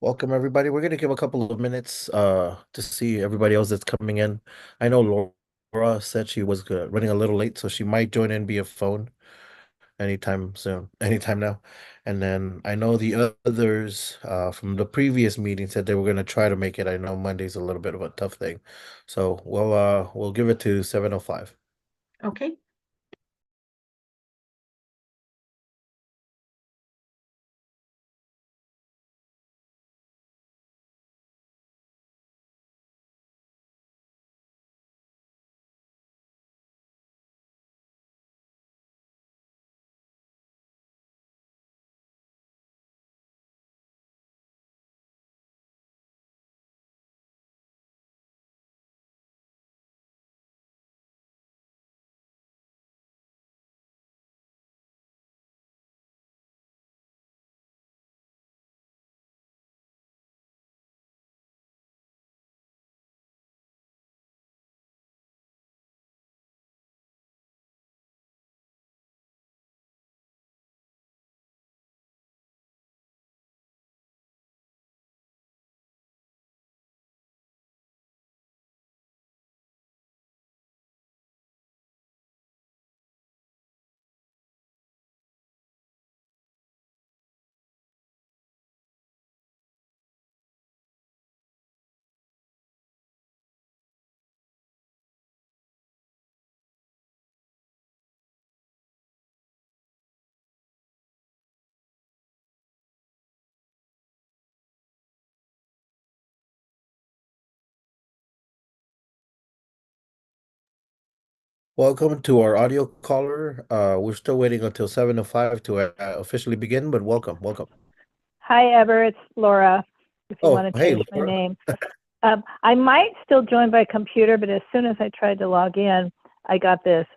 Welcome everybody. We're gonna give a couple of minutes to see everybody else that's coming in. I know Laura said she was running a little late, so she might join in via phone anytime soon, anytime now. And then I know the others from the previous meeting said they were gonna try to make it. I know Monday's a little bit of a tough thing. So we'll give it to 7:05. Okay. Welcome to our audio caller. We're still waiting until 7:05 to officially begin, but welcome. Hi, Ever. It's Laura. If you Oh, want to hey, change my Laura. name, I might still join by computer, but as soon as I tried to log in, I got this.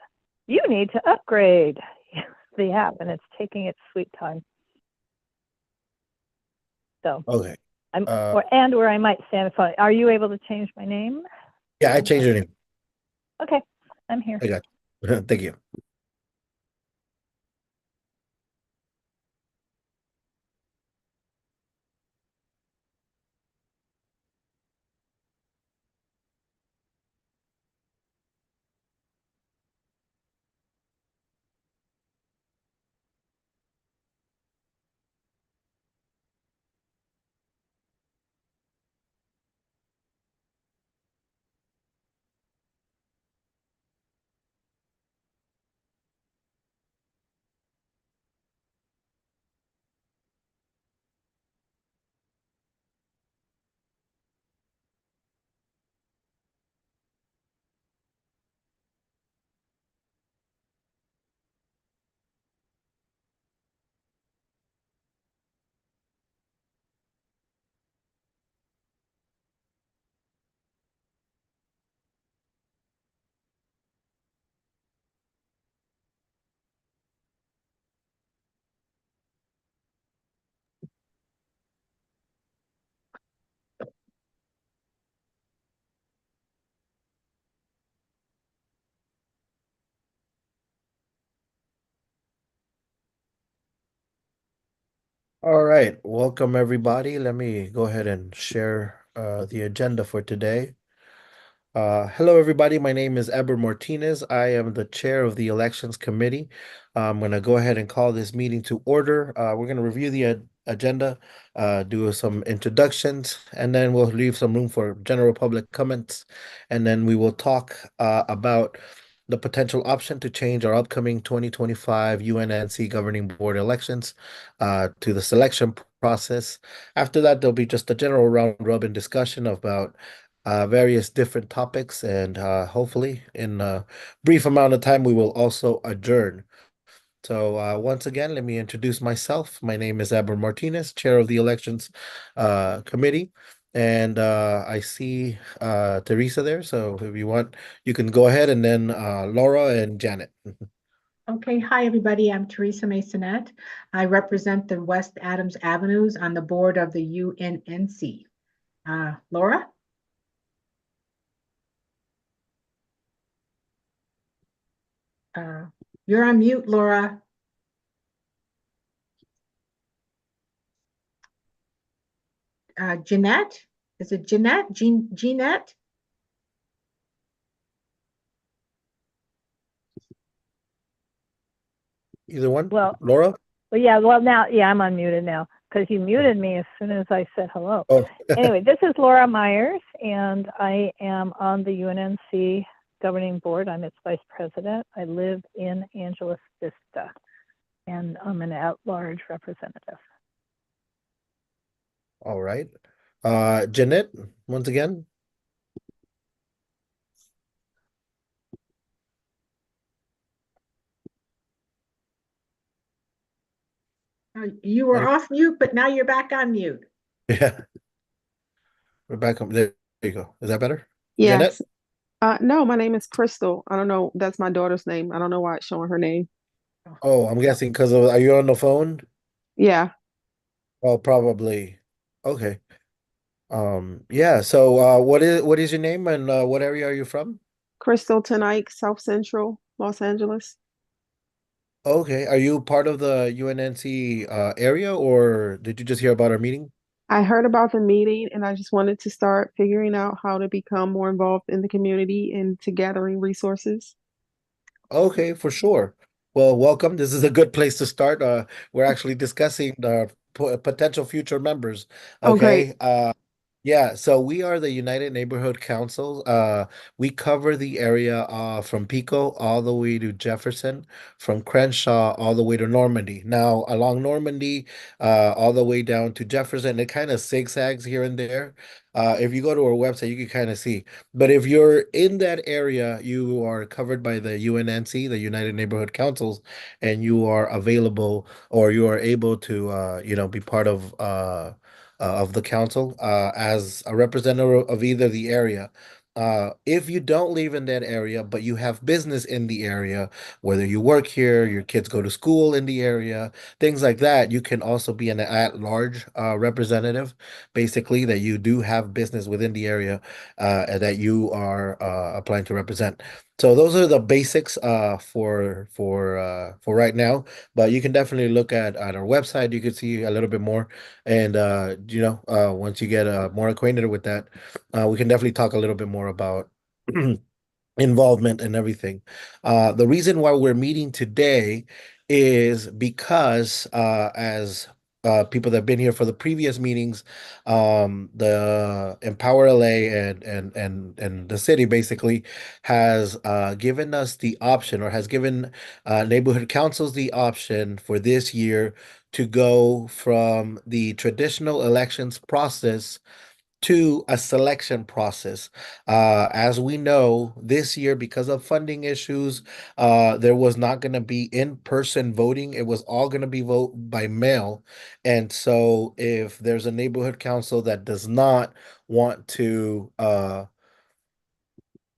You need to upgrade the app, and it's taking its sweet time. So Okay. where I might stand phone. Are you able to change my name? Yeah, I changed your name. Okay, I'm here. I got you. Thank you. All right, welcome everybody. Let me go ahead and share the agenda for today. Hello, everybody. My name is Eber Martinez. I am the chair of the Elections Committee. I'm going to go ahead and call this meeting to order. We're going to review the agenda, do some introductions, and then we'll leave some room for general public comments. And then we will talk about the potential option to change our upcoming 2025 UNNC Governing Board elections to the selection process. After that, there'll be just a general round robin discussion about various different topics, and hopefully, in a brief amount of time, we will also adjourn. So, once again, let me introduce myself. My name is Aber Martinez, Chair of the Elections Committee, and I see Teresa there. So, if you want, you can go ahead, and then Laura and Janet. Okay. Hi, everybody. I'm Teresa Masonette. I represent the West Adams Avenues on the board of the UNNC. Laura? You're on mute, Laura. Jeanette. Is it Jeanette? Jeanette? Either one? Well, Laura? yeah, well now, yeah, I'm unmuted now because you muted me as soon as I said hello. Oh, Anyway, this is Laura Myers, and I am on the UNNC governing board. I'm its vice president. I live in Angeles Vista, and I'm an at-large representative. all right. Jeanette, once again. You were Any- off mute, but now you're back on mute. Yeah, we're back up. There you go. Is that better? Jeanette? Yes. No, my name is Crystal. I don't know. That's my daughter's name. I don't know why it's showing her name. Oh, I'm guessing because of, are you on the phone? Yeah. Oh, probably. Okay. Yeah, so what is your name and what area are you from? Crystal tonight, South Central, Los Angeles. Okay. Are you part of the UNNC area or did you just hear about our meeting? I heard about the meeting and I just wanted to start figuring out how to become more involved in the community and to gathering resources. Okay, for sure. Well, welcome. This is a good place to start. We're actually discussing the potential future members. Oh, great. Okay. Yeah, so we are the United Neighborhood Council. We cover the area from Pico all the way to Jefferson, from Crenshaw all the way to Normandy. Now, along Normandy, all the way down to Jefferson, it kind of zigzags here and there. If you go to our website, you can kind of see. But if you're in that area, you are covered by the UNNC, the United Neighborhood Councils, and you are available or you are able to, be part of the council as a representative of either the area. If you don't live in that area, but you have business in the area, whether you work here, your kids go to school in the area, things like that, you can also be an at-large representative, basically, that you do have business within the area and that you are applying to represent. So those are the basics for right now, but you can definitely look at our website. You can see a little bit more, and once you get more acquainted with that, we can definitely talk a little bit more about involvement and everything. The reason why we're meeting today is because as people that have been here for the previous meetings, the Empower LA and the city basically has given us the option or has given neighborhood councils the option for this year to go from the traditional elections process to a selection process. As we know, this year, because of funding issues, there was not going to be in-person voting. It was all going to be vote by mail. And so if there's a neighborhood council that does not want to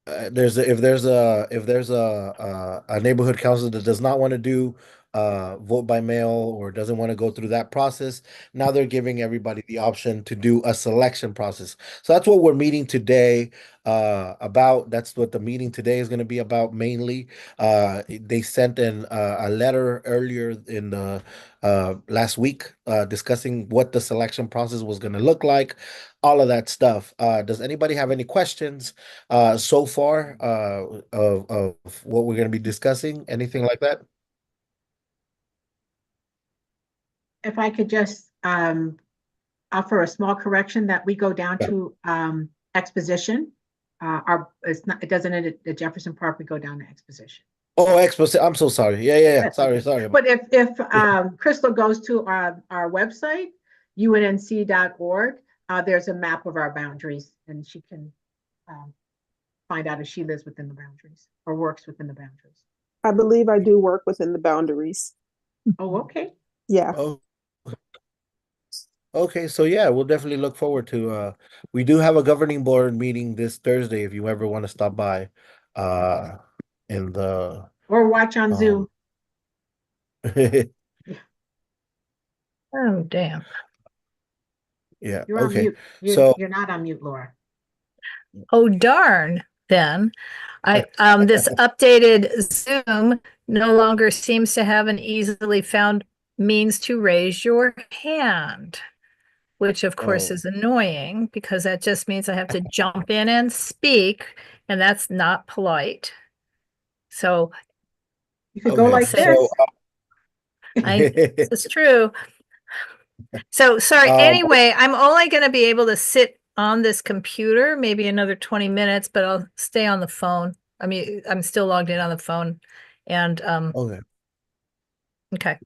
if there's a neighborhood council that does not want to do vote by mail or doesn't want to go through that process, now they're giving everybody the option to do a selection process. So that's what we're meeting today about. That's what the meeting today is going to be about mainly. They sent in a letter earlier in the last week discussing what the selection process was going to look like, all of that stuff. Does anybody have any questions so far of what we're going to be discussing? Anything like that? If I could just offer a small correction that we go down Yeah. to Exposition. It's not, it doesn't end at Jefferson Park, we go down to Exposition. Oh, Expo. I'm so sorry. Yeah. That's Sorry, okay. sorry. But if Crystal goes to our website, unnc.org, there's a map of our boundaries, and she can find out if she lives within the boundaries or works within the boundaries. I believe I do work within the boundaries. Oh, okay. Yeah. Oh, okay. So yeah, we'll definitely look forward to we do have a governing board meeting this Thursday if you ever want to stop by uh in the Or watch on um Zoom. Oh, damn. yeah, You're on okay. mute. So You're not on mute, Laura. Oh, darn, then. This updated Zoom no longer seems to have an easily found means to raise your hand. which of course Oh, is annoying because that just means I have to jump in and speak, and that's not polite. So You could go okay. like say, So, this. this is true. So sorry. um, Anyway, I'm only going to be able to sit on this computer maybe another 20 minutes, but I'll stay on the phone. I mean, I'm still logged in on the phone. And okay. okay.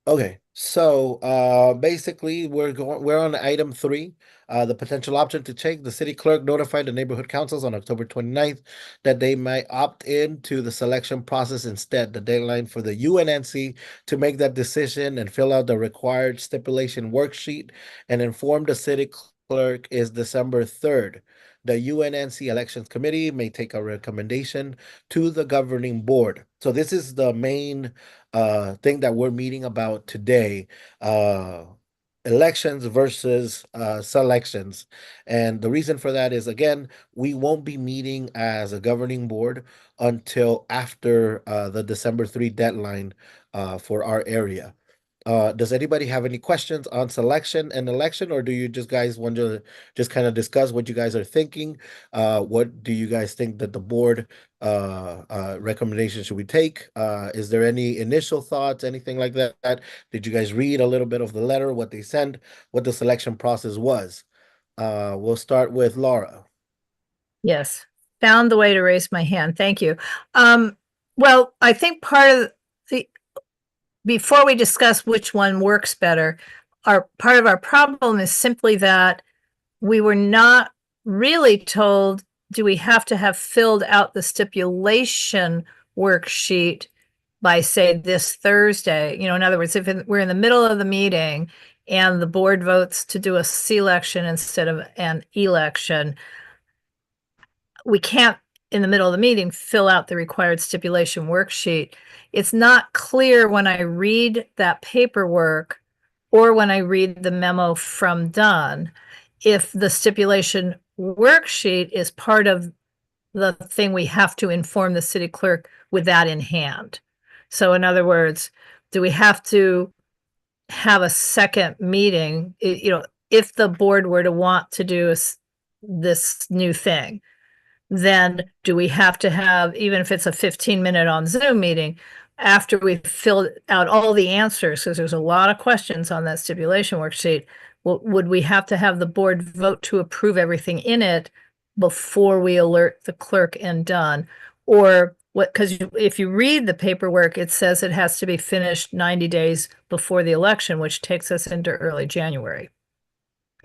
Okay, so basically we're on item 3. The potential option to change the city clerk notified the neighborhood councils on October 29th that they might opt in to the selection process instead. The deadline for the UNNC to make that decision and fill out the required stipulation worksheet and inform the city clerk is December 3rd. The UNNC Elections Committee may take a recommendation to the governing board. So this is the main thing that we're meeting about today, uh elections versus selections. And the reason for that is, again, we won't be meeting as a governing board until after the December 3 deadline for our area. Does anybody have any questions on selection and election, or do you just guys want to just kind of discuss what you guys are thinking? What do you guys think that the board recommendation should we take? Is there any initial thoughts, anything like that? Did you guys read a little bit of the letter, what they sent, what the selection process was? We'll start with Laura. Yes. Found the way to raise my hand. Thank you. Well, I think part of the before we discuss which one works better, our part of our problem is simply that we were not really told, do we have to have filled out the stipulation worksheet by, say, this Thursday? You know, in other words, if we're in the middle of the meeting and the board votes to do a selection instead of an election, we can't, in the middle of the meeting, fill out the required stipulation worksheet. It's not clear when I read that paperwork or when I read the memo from Dunn if the stipulation worksheet is part of the thing we have to inform the city clerk with that in hand. So in other words, do we have to have a second meeting, you know, if the board were to want to do this new thing? Then do we have to have, even if it's a 15-minute on Zoom meeting, after we've filled out all the answers, because there's a lot of questions on that stipulation worksheet, would we have to have the board vote to approve everything in it before we alert the clerk and done? Or what, because if you read the paperwork, it says it has to be finished 90 days before the election, which takes us into early January.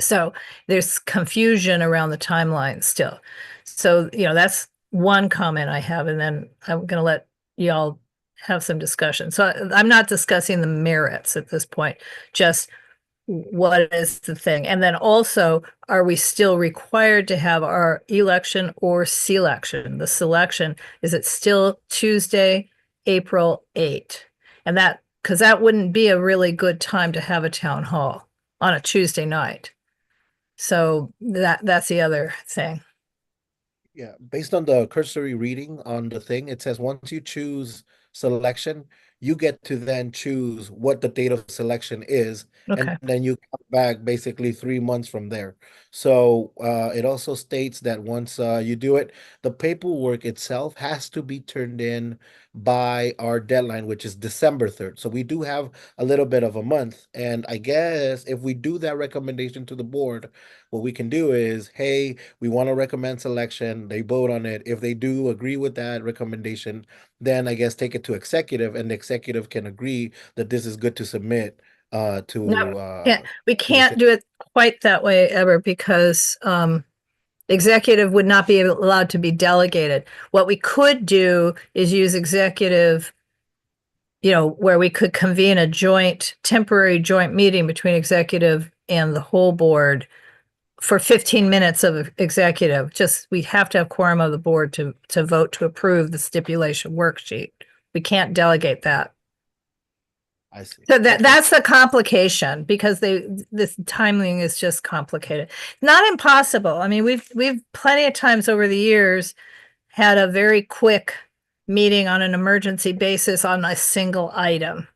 So there's confusion around the timeline still. So, you know, that's one comment I have, and then I'm going to let y'all have some discussion. So I'm not discussing the merits at this point, just what is the thing. And then also, are we still required to have our election or selection? The selection, is it still Tuesday, April 8th? And that, because that wouldn't be a really good time to have a town hall on a Tuesday night. So that's the other thing. Yeah, based on the cursory reading on the thing, it says once you choose selection, you get to then choose what the date of selection is, and Okay. then you come back basically 3 months from there. So it also states that once you do it, the paperwork itself has to be turned in by our deadline, which is December 3rd. So we do have a little bit of a month. And I guess if we do that recommendation to the board, what we can do is, hey, we want to recommend selection. They vote on it. If they do agree with that recommendation, then I guess take it to executive, and the executive can agree that this is good to submit No, to we to the can't city. do it quite that way ever because executive would not be allowed to be delegated. What we could do is use executive, you know, where we could convene a temporary joint meeting between executive and the whole board for 15 minutes of executive. Just, we have to have quorum of the board to vote to approve the stipulation worksheet. We can't delegate that. I see. So Okay. that's the complication, because this timing is just complicated. Not impossible. I mean, we've plenty of times over the years had a very quick meeting on an emergency basis on a single item.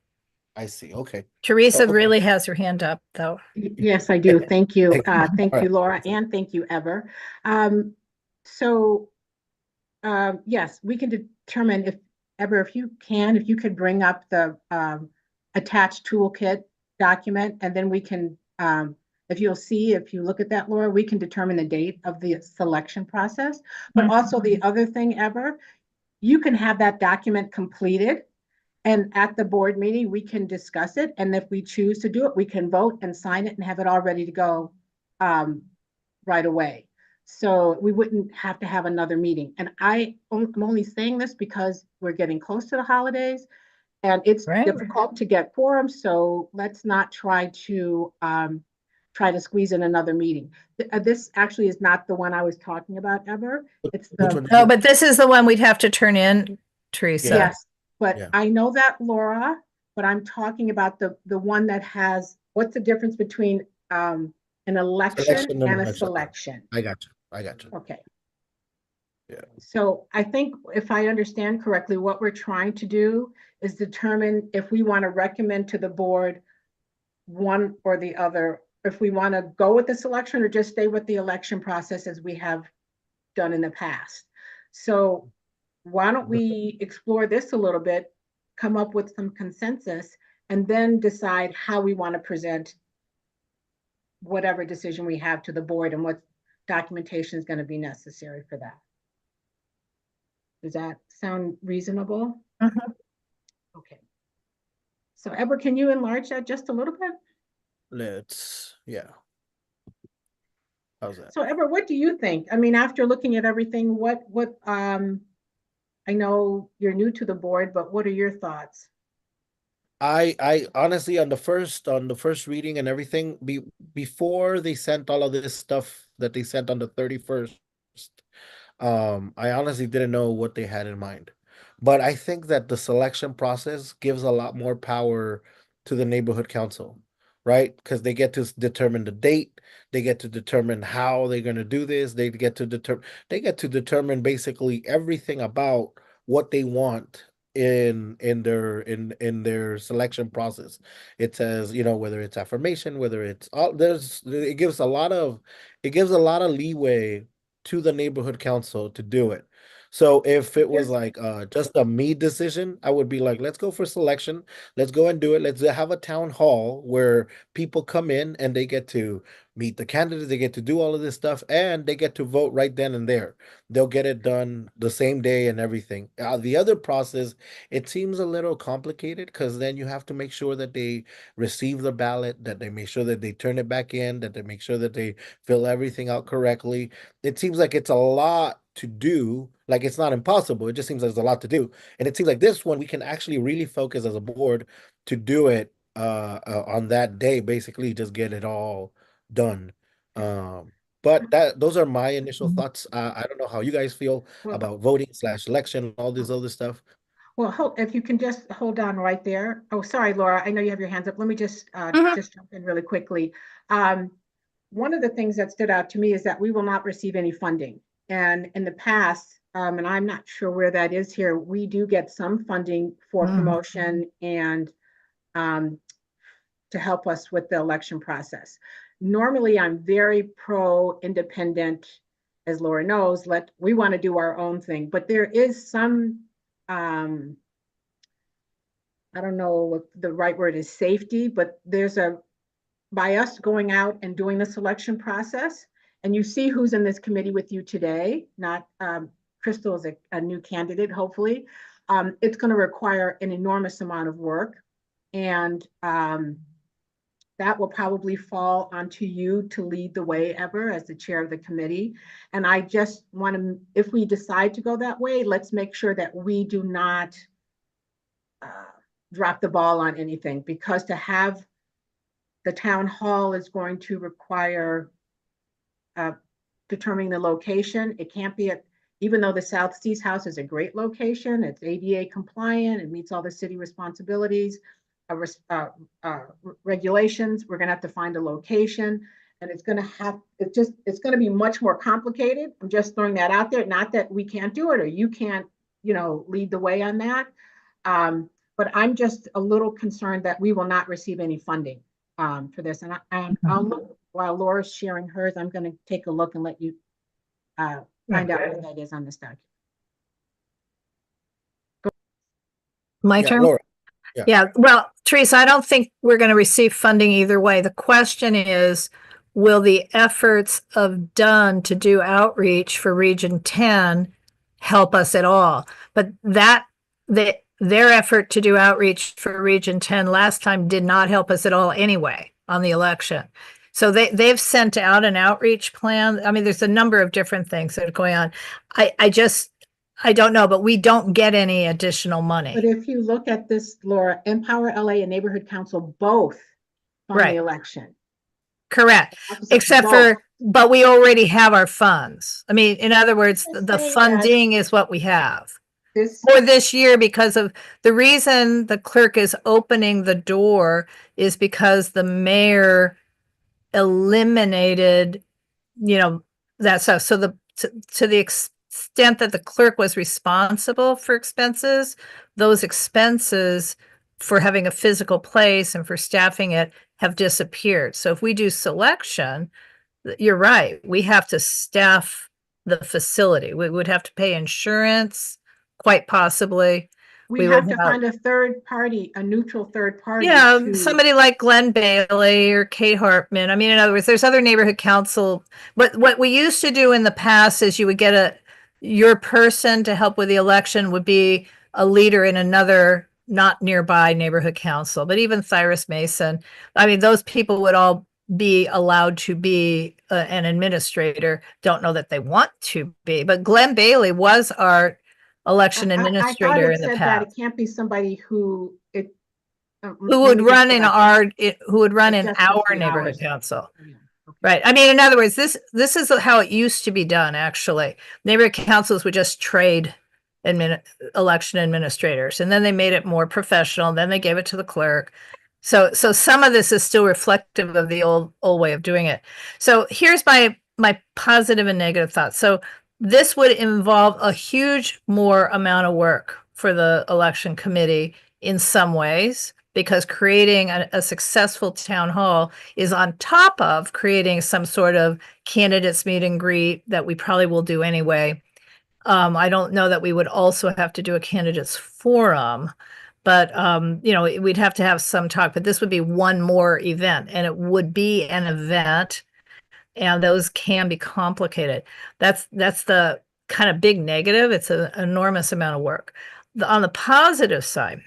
I see. Okay. Teresa Okay. really has her hand up, though. Yes, I do. Thank you. All Thank you, right. Laura, and thank you, Ever. Um, so, yes, we can determine if, Ever, if you could bring up the attached toolkit document, and then we can, if you look at that, Laura, we can determine the date of the selection process. But also the other thing, Ever, you can have that document completed, and at the board meeting, we can discuss it. And if we choose to do it, we can vote and sign it and have it all ready to go right away. So we wouldn't have to have another meeting. And I'm only saying this because we're getting close to the holidays and it's Right. difficult to get quorum. So let's not try to squeeze in another meeting. This actually is not the one I was talking about, Ever. It's Which the one? Oh, but this is the one we'd have to turn in, Teresa. Yeah. Yes, but Yeah. I know that, Laura, but I'm talking about the one that has, what's the difference between an election Selection and and a election. selection? I got you. I got you. Okay. Yeah. So I think if I understand correctly, what we're trying to do is determine if we want to recommend to the board one or the other, if we want to go with the selection or just stay with the election process as we have done in the past. So why don't we explore this a little bit, come up with some consensus, and then decide how we want to present whatever decision we have to the board and what documentation is going to be necessary for that. Does that sound reasonable? Mhm. Okay. So Eber, can you enlarge that just a little bit? Yeah. How's that? So Eber, what do you think? I mean, after looking at everything, I know you're new to the board, but what are your thoughts? I honestly on the first reading and everything before they sent all of this stuff that they sent on the 31st, I honestly didn't know what they had in mind. But I think that the selection process gives a lot more power to the neighborhood council, right? Because they get to determine the date, they get to determine how they're going to do this, they get to determine basically everything about what they want in their selection process. It says, whether it's affirmation, whether it's all there's it gives a lot of leeway to the neighborhood council to do it. So if it was like just a me decision, I would be like, let's go for selection. Let's go and do it. Let's have a town hall where people come in and they get to meet the candidates, they get to do all of this stuff, and they get to vote right then and there. They'll get it done the same day and everything. The other process, it seems a little complicated because then you have to make sure that they receive the ballot, that they make sure that they turn it back in, that they make sure that they fill everything out correctly. It seems like it's a lot to do. Like it's not impossible. It just seems like there's a lot to do. And it seems like this one we can actually really focus as a board to do it on that day, basically just get it all done. But those are my initial thoughts. I don't know how you guys feel Well, about voting/election, all this other stuff. well, if you can just hold on right there. Oh, sorry, Laura, I know you have your hands up. Let me just Mhm. jump in really quickly. Um, one of the things that stood out to me is that we will not receive any funding. And in the past, and I'm not sure where that is here, we do get some funding for promotion and to help us with the election process. Normally, I'm very pro-independent, as Laura knows, we want to do our own thing, but there is some I don't know what the right word is, safety, but by us going out and doing the selection process, and you see who's in this committee with you today, not Crystal is a new candidate, hopefully. It's going to require an enormous amount of work. And that will probably fall onto you to lead the way, Ever, as the chair of the committee. And I just want to, if we decide to go that way, let's make sure that we do not drop the ball on anything, because to have the town hall is going to require determining the location. It can't be even though the South Seas House is a great location, it's ADA compliant, it meets all the city responsibilities, regulations. We're going to have to find a location, and it's going to be much more complicated. I'm just throwing that out there. Not that we can't do it or you can't, lead the way on that. but I'm just a little concerned that we will not receive any funding for this. And I'll look while Laura's sharing hers. I'm going to take a look and let you find out what that is on this document. My Yeah, turn? Laura. Yeah, well, Teresa, I don't think we're going to receive funding either way. The question is, will the efforts of Dunn to do outreach for Region 10 help us at all? But their effort to do outreach for Region 10 last time did not help us at all anyway on the election. So they've sent out an outreach plan. I mean, there's a number of different things that are going on. I don't know, but we don't get any additional money. But if you look at this, Laura, Empower LA and Neighborhood Council both fund the election. Correct. Except for, but we already have our funds. I mean, in other words, the funding is what we have for this year, because of the reason the clerk is opening the door is because the mayor eliminated, that stuff. So to the extent that the clerk was responsible for expenses, those expenses for having a physical place and for staffing it have disappeared. So if we do selection, you're right, we have to staff the facility. We would have to pay insurance, quite possibly. We have to find a third party, a neutral third party. Yeah, somebody like Glenn Bailey or Kate Hartman. I mean, in other words, there's other neighborhood council. But what we used to do in the past is you would get your person to help with the election would be a leader in another not nearby neighborhood council. But even Cyrus Mason, I mean, those people would all be allowed to be an administrator. Don't know that they want to be, but Glenn Bailey was our election administrator in the past. That it can't be somebody who would run in our neighborhood council. Yeah. Okay. Right. I mean, in other words, this is how it used to be done. Actually, neighborhood councils would just trade election administrators, and then they made it more professional. Then they gave it to the clerk. So some of this is still reflective of the old way of doing it. So here's my positive and negative thoughts. So this would involve a huge more amount of work for the election committee in some ways, because creating a successful town hall is on top of creating some sort of candidates meet and greet that we probably will do anyway. I don't know that we would also have to do a candidates forum, but we'd have to have some talk, but this would be one more event, and it would be an event, and those can be complicated. That's the kind of big negative. It's an enormous amount of work. On the positive side,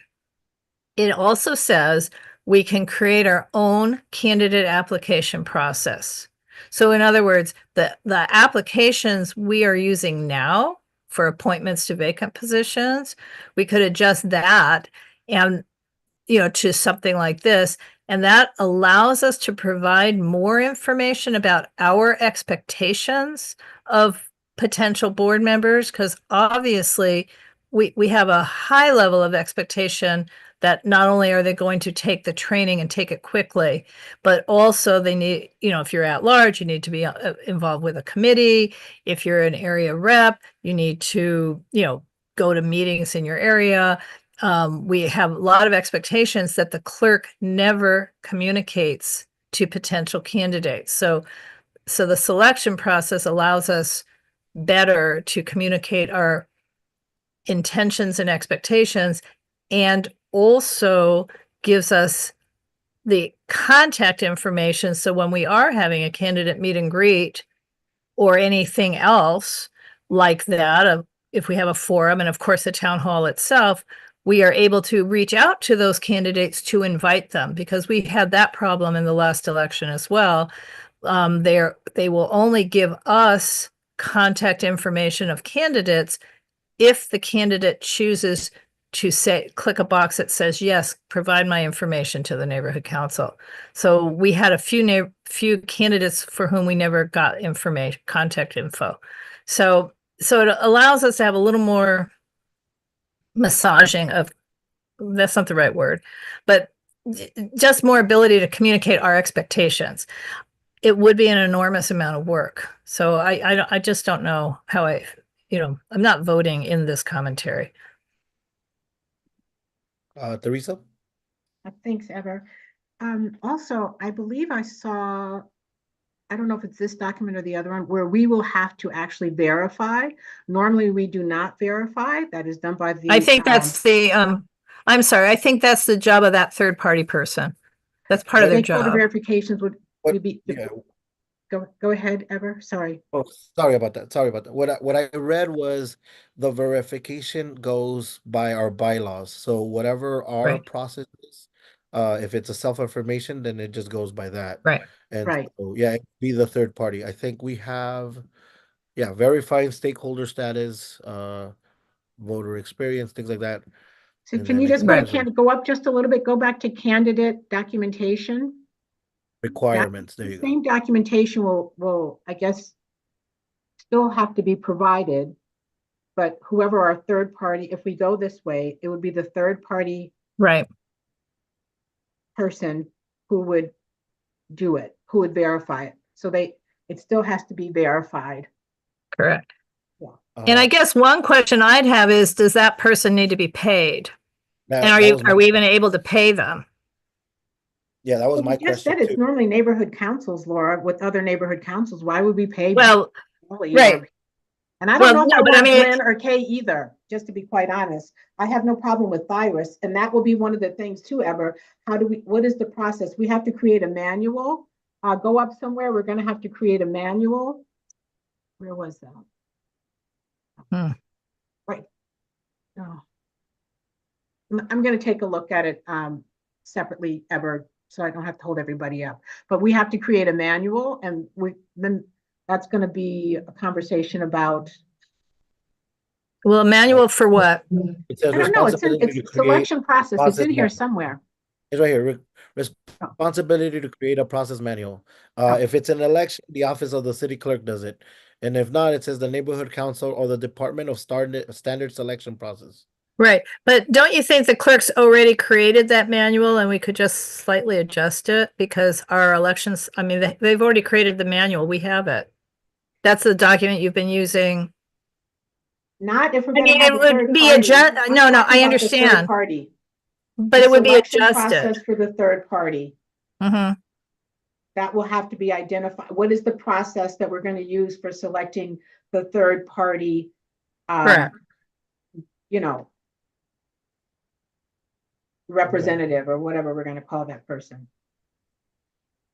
it also says we can create our own candidate application process. So in other words, the applications we are using now for appointments to vacant positions, we could adjust that and to something like this. And that allows us to provide more information about our expectations of potential board members, because obviously we have a high level of expectation that not only are they going to take the training and take it quickly, but also they need, if you're at large, you need to be involved with a committee. If you're an area rep, you need to, go to meetings in your area. We have a lot of expectations that the clerk never communicates to potential candidates. So the selection process allows us better to communicate our intentions and expectations, and also gives us the contact information. So when we are having a candidate meet and greet or anything else like that, if we have a forum, and of course the town hall itself, we are able to reach out to those candidates to invite them, because we had that problem in the last election as well. They will only give us contact information of candidates if the candidate chooses to click a box that says, yes, provide my information to the neighborhood council. So we had a few candidates for whom we never got contact info. So it allows us to have a little more massaging of, that's not the right word, but just more ability to communicate our expectations. It would be an enormous amount of work. So I just don't know how I'm not voting in this commentary. Teresa? Thanks, Ever. Also, I believe I saw, I don't know if it's this document or the other one, where we will have to actually verify. Normally, we do not verify. That is done by I the, think that's the, I'm sorry, I think that's the job of that third party person. That's part of their stakeholder job. verifications What? would be, Yeah. go ahead, Ever. Sorry. Oh, sorry about that. Sorry about that. What I read was the verification goes by our bylaws. So whatever our Right, process is, if it's a self-affirmation, then it just goes by that. right. And Right. so yeah, it'd be the third party. I think we have, yeah, verifying stakeholder status, voter experience, things like that. So And can then you just go to exposure go up just a little bit, go back to candidate documentation? That requirements. There the you go. same documentation will, I guess, still have to be provided, but whoever our third party, if we go this way, it would be the third party Right, person who would do it, who would verify it. So it still has to be verified. correct. Yeah. And I Uh, guess one question I'd have is, does that person need to be paid? And that was my are we even able to pay them? yeah, that was Well, my you just question said it's too. normally neighborhood councils, Laura, with other neighborhood councils. Why would we pay Well, Molly right. or, and I don't Well, know if no, I but I want mean, Glenn or Kay either, just to be quite honest. I have no problem with Thyris, and that will be one of the things too, Ever. What is the process? We have to create a manual. Go up somewhere, we're gonna have to create a manual. Where was that? hmm. Right. Oh, I'm gonna take a look at it separately, Ever, so I don't have to hold everybody up. But we have to create a manual, and then that's gonna be a conversation about, Well, a Uh, manual for what? it says I don't know, responsibility to it's create selection a process. It's process in here manual. somewhere. It's right here. Oh, Responsibility to create a process manual. oh. If it's an election, the office of the city clerk does it. And if not, it says the neighborhood council or the Department of Standard Selection Process. Right. But don't you think the clerk's already created that manual and we could just slightly adjust it because our elections, I mean, they've already created the manual. We have it. That's the document you've been using. Not if we're I gonna mean, have it a would third be party. I'm no, no, talking I about the third understand, party, but the it would be selection adjusted. process for the third party. Hmm. That will have to be identified. What is the process that we're gonna use for selecting the third party, um, Correct. you know, Okay. representative or whatever we're gonna call that person?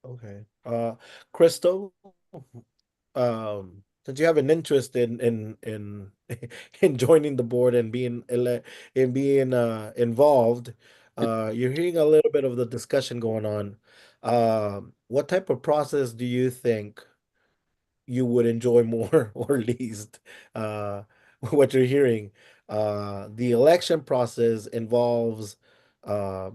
Okay. Crystal, since you have an interest in in joining the board and being involved, you're hearing a little bit of the discussion going on. What type of process do you think you would enjoy more or least? Uh, what you're hearing. The election process involves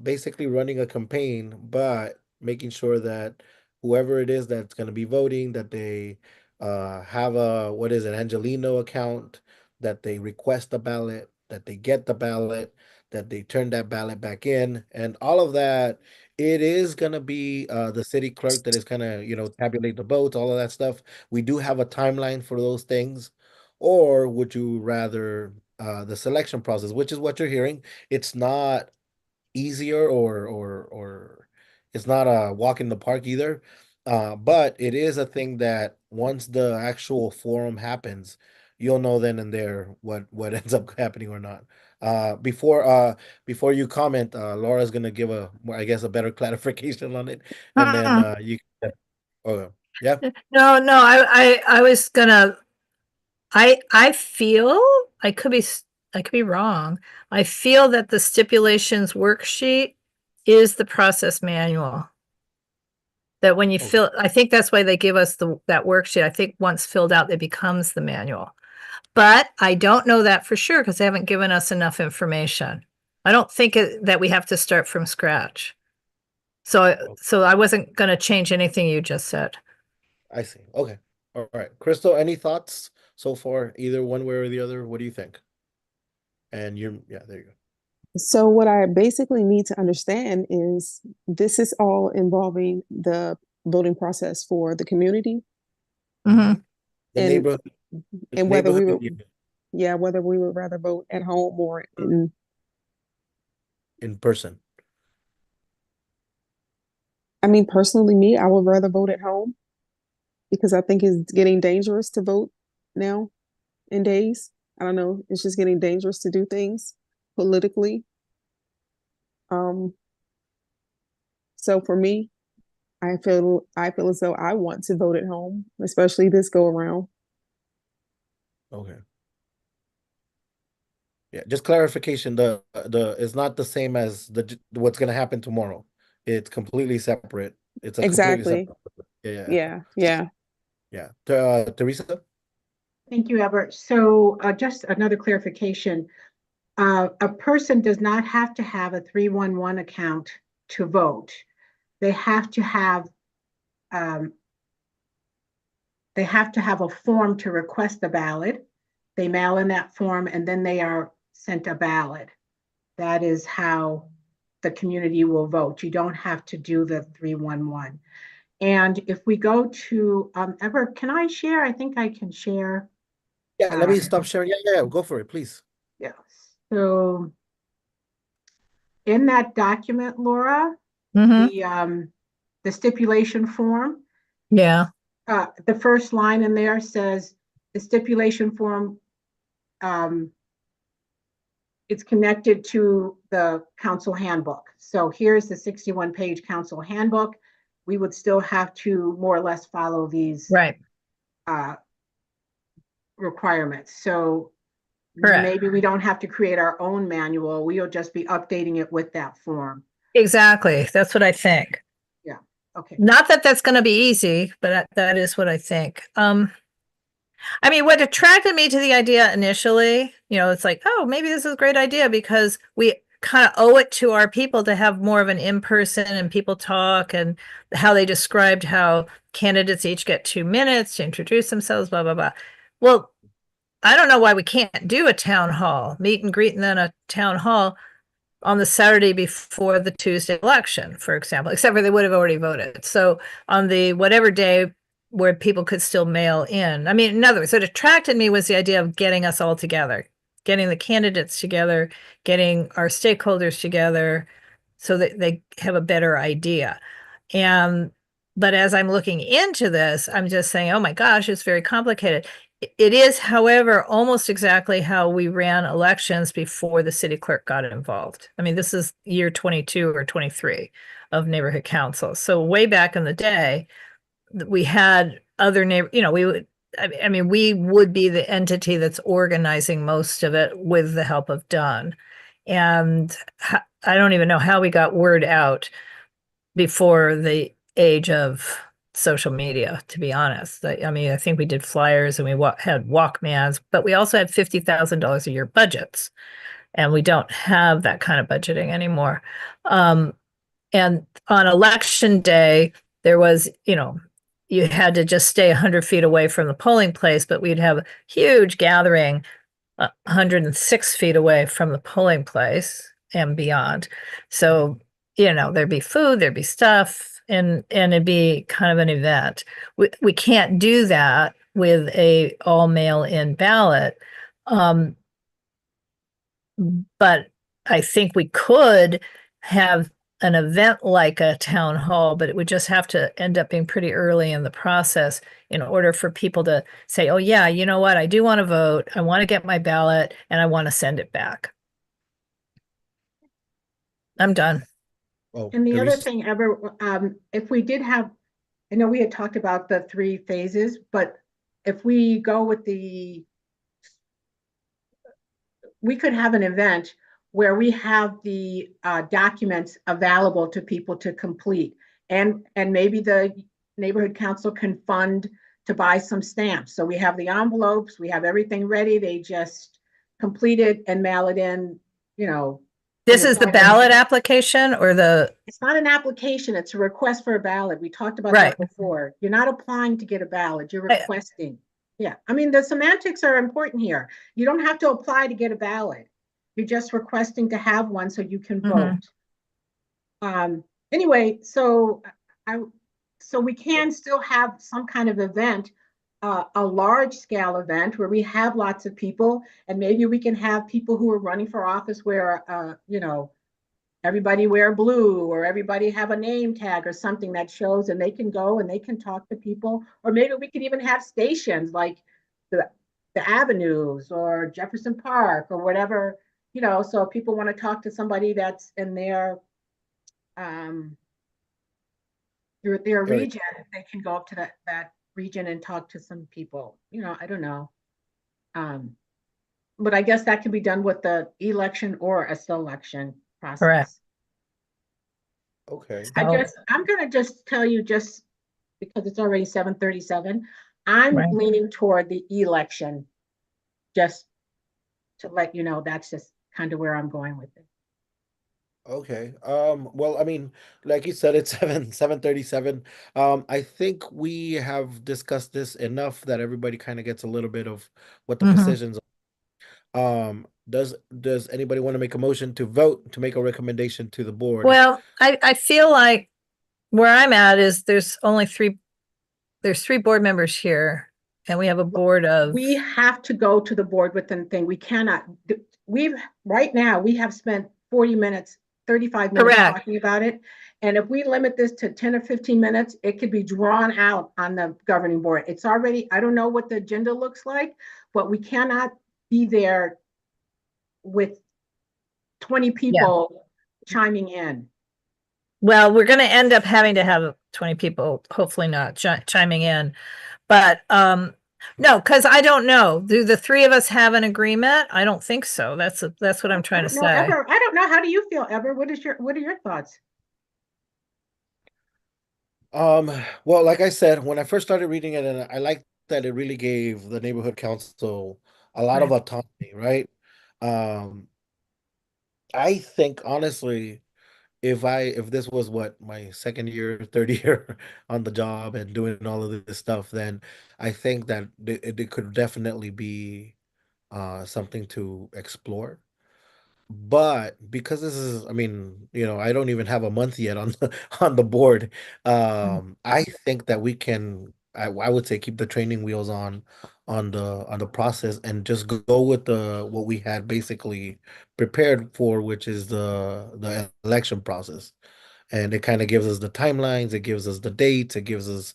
basically running a campaign, but making sure that whoever it is that's going to be voting, that they have a, what is it, Angelino account, that they request a ballot, that they get the ballot, that they turn that ballot back in, and all of that. It is going to be the city clerk that is going to, tabulate the votes, all of that stuff. We do have a timeline for those things. Or would you rather the selection process, which is what you're hearing? It's not easier or it's not a walk in the park either. But it is a thing that once the actual forum happens, you'll know then and there what ends up happening or not. Before you comment, Laura's gonna give I guess a better clarification on it, and then Mm-mm. you oh yeah. No, no, I was gonna, I feel, I could be, I could be wrong. I feel that the stipulations worksheet is the process manual. That when you Okay. fill, I think that's why they give us that worksheet. I think once filled out, it becomes the manual. But I don't know that for sure because they haven't given us enough information. I don't think that we have to start from scratch. So I wasn't going to change anything you just said. I see. Okay. All right. Crystal, any thoughts so far, either one way or the other? What do you think? And yeah, there you go. So what I basically need to understand is this is all involving the voting process for the community Hmm. Hmm. The and neighborhood, and whether neighborhood. we would, yeah, whether we would rather vote at home or in in person? I mean, personally, me, I would rather vote at home because I think it's getting dangerous to vote now in days. I don't know. It's just getting dangerous to do things politically. Um, so for me, I feel as though I want to vote at home, especially this go around. Okay. Yeah, just clarification. The it's not the same as what's gonna happen tomorrow. It's completely separate. It's a completely Exactly. separate. Yeah, Yeah. Yeah. yeah. Teresa? Thank you, Albert. So just another clarification. A person does not have to have a 311 account to vote. They have to have um, they have to have a form to request a ballot. They mail in that form and then they are sent a ballot. That is how the community will vote. You don't have to do the 311. And if we go to, Ever, can I share? I think I can share. Yeah, let Uh, me stop sharing. Yeah, yeah, go for it, please. yeah. So in that document, Laura, Mm-hmm. the stipulation form, Yeah. the first line in there says the stipulation form, um, it's connected to the council handbook. So here's the 61-page council handbook. We would still have to more or less follow these Right. uh, requirements. So Correct. maybe we don't have to create our own manual. We'll just be updating it with that form. Exactly. That's what I think. Yeah. Okay. Not that that's going to be easy, but that is what I think. I mean, what attracted me to the idea initially, it's like, oh, maybe this is a great idea because we kind of owe it to our people to have more of an in-person and people talk and how they described how candidates each get 2 minutes to introduce themselves, blah, blah, blah. Well, I don't know why we can't do a town hall, meet and greet, and then a town hall on the Saturday before the Tuesday election, for example, except for they would have already voted. So on the whatever day where people could still mail in. I mean, in other words, what attracted me was the idea of getting us all together, getting the candidates together, getting our stakeholders together so that they have a better idea. And but as I'm looking into this, I'm just saying, oh my gosh, it's very complicated. It is, however, almost exactly how we ran elections before the city clerk got involved. I mean, this is year 22 or 23 of neighborhood councils. So way back in the day, we had other neighbor, we would, I mean, we would be the entity that's organizing most of it with the help of Dunn. And I don't even know how we got word out before the age of social media, to be honest. I mean, I think we did flyers and we had Walkmans, but we also had $50,000 a year budgets, and we don't have that kind of budgeting anymore. And on election day, there was, you had to just stay 100 feet away from the polling place, but we'd have a huge gathering 106 feet away from the polling place and beyond. So, there'd be food, there'd be stuff, and it'd be kind of an event. We can't do that with a all mail-in ballot. Um, but I think we could have an event like a town hall, but it would just have to end up being pretty early in the process in order for people to say, oh, yeah, you know what? I do want to vote. I want to get my ballot and I want to send it back. I'm done. Oh, And the other Teresa. thing, Ever, if we did have, I know we had talked about the 3 phases, but if we go with we could have an event where we have the documents available to people to complete, and maybe the neighborhood council can fund to buy some stamps. So we have the envelopes, we have everything ready. They just complete it and mail it in. You know, and This it's is the like ballot application or it's not an application; it's a request for a ballot. We talked about right. that before. You're not applying to get a ballot; you're I- requesting. Yeah, I mean the semantics are important here. You don't have to apply to get a ballot. You're just requesting to have one so you can vote. Mhm. Anyway, I so we can still have some kind of event, a large scale event where we have lots of people, and maybe we can have people who are running for office where everybody wear blue, or everybody have a name tag or something that shows, and they can go and they can talk to people. Or maybe we could even have stations like the the avenues or Jefferson Park or whatever, so if people want to talk to somebody that's in um their Area. region, they can go up to that region and talk to some people. I don't know. Um, but I guess that can be done with the election or a selection Correct. process. Okay. I So, guess I'm gonna just tell you, just because it's already 7:37, I'm right. leaning toward the election, just to let you know that's just kind of where I'm going with it. Okay. Well, I mean, like you said, it's 7:37. I think we have discussed this enough that everybody kind of gets a little bit of what the Hmm. positions are. Does anybody want to make a motion to vote to make a recommendation to the board? Well, I feel like where I'm at is there's three board members here, and we have a board of, We have to go to the board with the thing. We cannot, we've, right now, we have spent 40 minutes, 35 minutes correct. talking about it. And if we limit this to 10 or 15 minutes, it could be drawn out on the governing board. It's already, I don't know what the agenda looks like, but we cannot be there with 20 Yeah. people chiming in. Well, we're going to end up having to have 20 people, hopefully not chiming in. But no, because I don't know. Do the three of us have an agreement? I don't think so. That's what I'm I trying to don't know, say. Ever. I don't know. How do you feel, Ever? What are your thoughts? Um, well, like I said, when I first started reading it, and I liked that it really gave the neighborhood council a lot of Right. autonomy, right? Um, I think honestly, if this was what my second year, third year on the job and doing all of this stuff, then I think that it could definitely be something to explore. But because this is, I mean, I don't even have a month yet on the on the board. I think that we can, I would say, keep the training wheels on the process and just go with the what we had basically prepared for, which is the election process. And it kind of gives us the timelines, it gives us the dates, it gives us,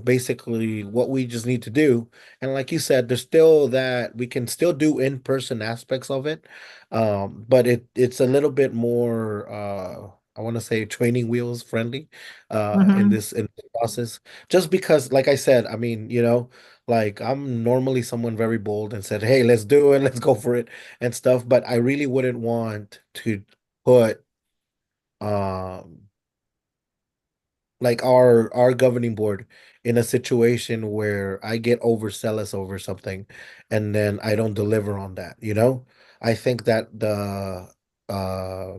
basically what we just need to do. And like you said, there's still that we can still do in-person aspects of it. But it's a little bit more I want to say training wheels friendly in Mm-hmm. this process. Just because, like I said, I mean, like I'm normally someone very bold and said, hey, let's do it, let's go for it and stuff. But I really wouldn't want to put um like our governing board in a situation where I get overzealous over something and then I don't deliver on that. I think that uh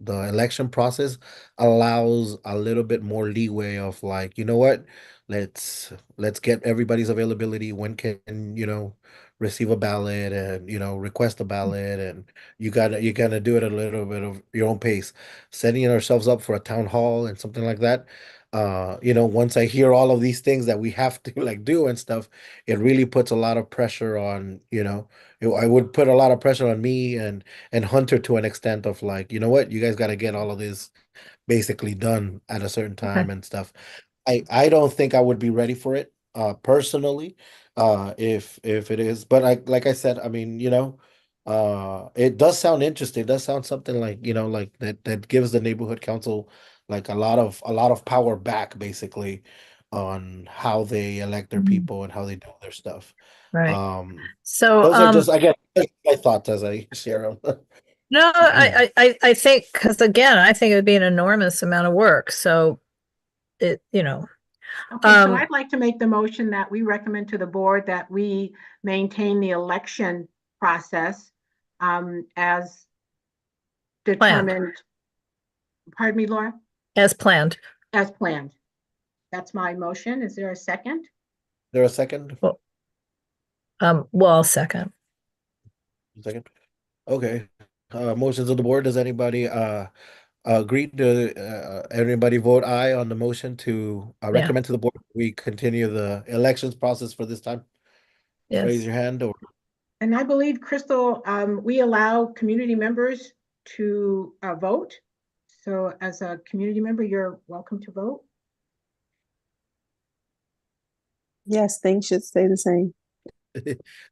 the election process allows a little bit more leeway of like, you know what? Let's get everybody's availability. When can, receive a ballot and, request a ballot, and you gotta do it a little bit of your own pace. Setting ourselves up for a town hall and something like that, once I hear all of these things that we have to like do and stuff, it really puts a lot of pressure on, I would put a lot of pressure on me and Hunter to an extent of like, you know what, you guys got to get all of this basically done at a certain Okay. time and stuff. I don't think I would be ready for it personally, if it is. But like I said, I mean, it does sound interesting. It does sound something like, like that gives the neighborhood council like a lot of power back basically on how they elect their Mhm. people and how they do their stuff. Right. Um So, those are just, again, my thoughts as I share no, them. I think, because again, I think it would be an enormous amount of work. So it. Okay, so Um, I'd like to make the motion that we recommend to the board that we maintain the election process as planned, determined, pardon me, Laura, as planned. as planned. That's my motion. Is there a second? There a second? Well, well, second. Second. Okay. Motions of the board. Does anybody agree to everybody vote aye on the motion to Yeah. recommend to the board we continue the elections process for this time? Raise Yes. your hand or And I believe, Crystal, we allow community members to vote. So as a community member, you're welcome to vote. Yes, things should stay the same.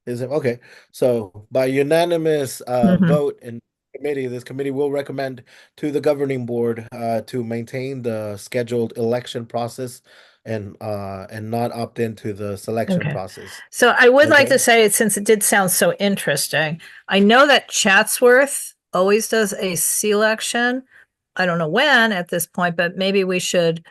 Is it okay? So by unanimous Mhm. vote in committee, this committee will recommend to the governing board to maintain the scheduled election process and not opt into the selection Okay. process. So I would like Okay. to say, since it did sound so interesting, I know that Chatsworth always does a C-election. I don't know when at this point, but maybe we should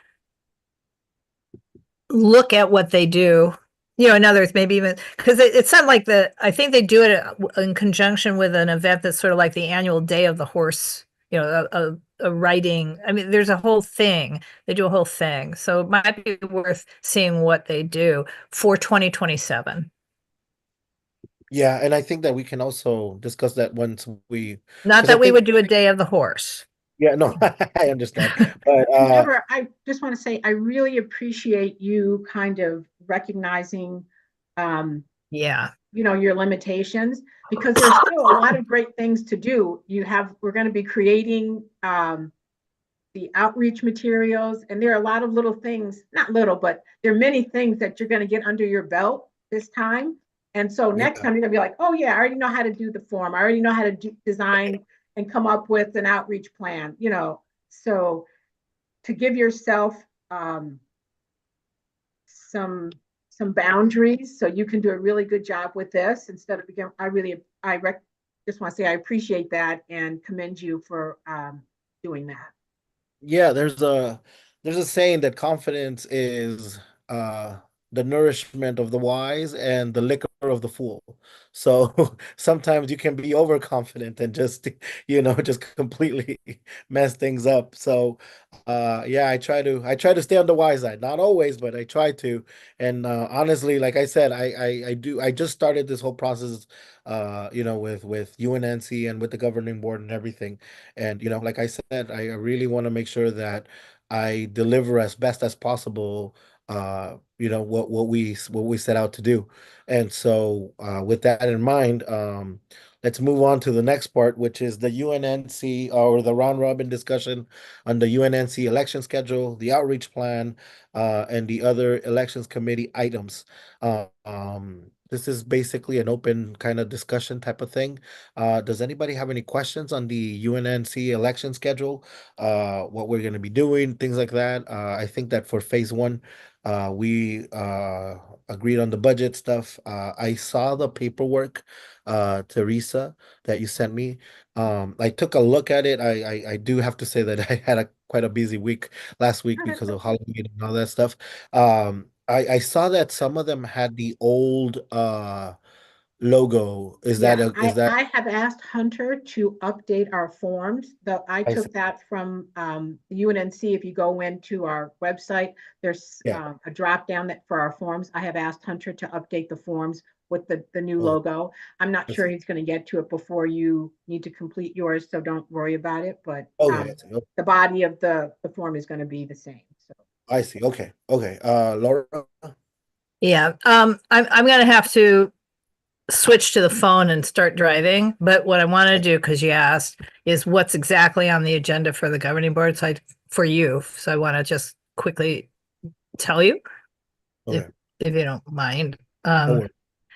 look at what they do. You know, in other words, maybe even because it's not like I think they do it in conjunction with an event that's sort of like the annual day of the horse, you know, a riding. I mean, there's a whole thing. They do a whole thing. So it might be worth seeing what they do for 2027. Yeah, and I think that we can also discuss that once Not because I that we think, would do a day of the horse. yeah, no, I understand. But Deborah, I just want to say I really appreciate you kind of recognizing, um, Yeah. your limitations, because there's still a lot of great things to do. We're going to be creating the outreach materials, and there are a lot of little things, not little, but there are many things that you're going to get under your belt this time. And so next yeah, time you're going to be like, oh yeah, I already know how to do the form. I already know how to design and come up with an outreach plan, So to give yourself um, some boundaries so you can do a really good job with this instead of, again, just want to say I appreciate that and commend you for doing that. yeah, there's a saying that confidence is uh the nourishment of the wise and the liquor of the fool. So sometimes you can be overconfident and just, just completely mess things up. So yeah, I try to stay on the wise side. Not always, but I try to. And honestly, like I said, I just started this whole process with UNNC and with the governing board and everything. And like I said, I really want to make sure that I deliver as best as possible, what we set out to do. And so with that in mind, let's move on to the next part, which is the UNNC or the round robin discussion on the UNNC election schedule, the outreach plan, and the other elections committee items. This is basically an open kind of discussion type of thing. Does anybody have any questions on the UNNC election schedule? What we're going to be doing, things like that. I think that for phase one, we agreed on the budget stuff. I saw the paperwork, Teresa, that you sent me. I took a look at it. I do have to say that I had quite a busy week last week because of Halloween and all that stuff. I saw that some of them had the old logo. Is that Yeah, is that I have asked Hunter to update our forms. I I see. took that from the UNNC. If you go into our website, there's Yeah. a drop down for our forms. I have asked Hunter to update the forms with the new Oh, logo. I'm not I sure see. he's going to get to it before you need to complete yours, so don't worry about it. But Okay, I see. Okay, the body of the form is going to be the same. So I see. Okay. Okay. Laura. Yeah. I'm gonna have to switch to the phone and start driving. But what I want to do, because you asked, is what's exactly on the agenda for the governing board. For you. So I want to just quickly tell you if Okay. if you don't mind. No worries.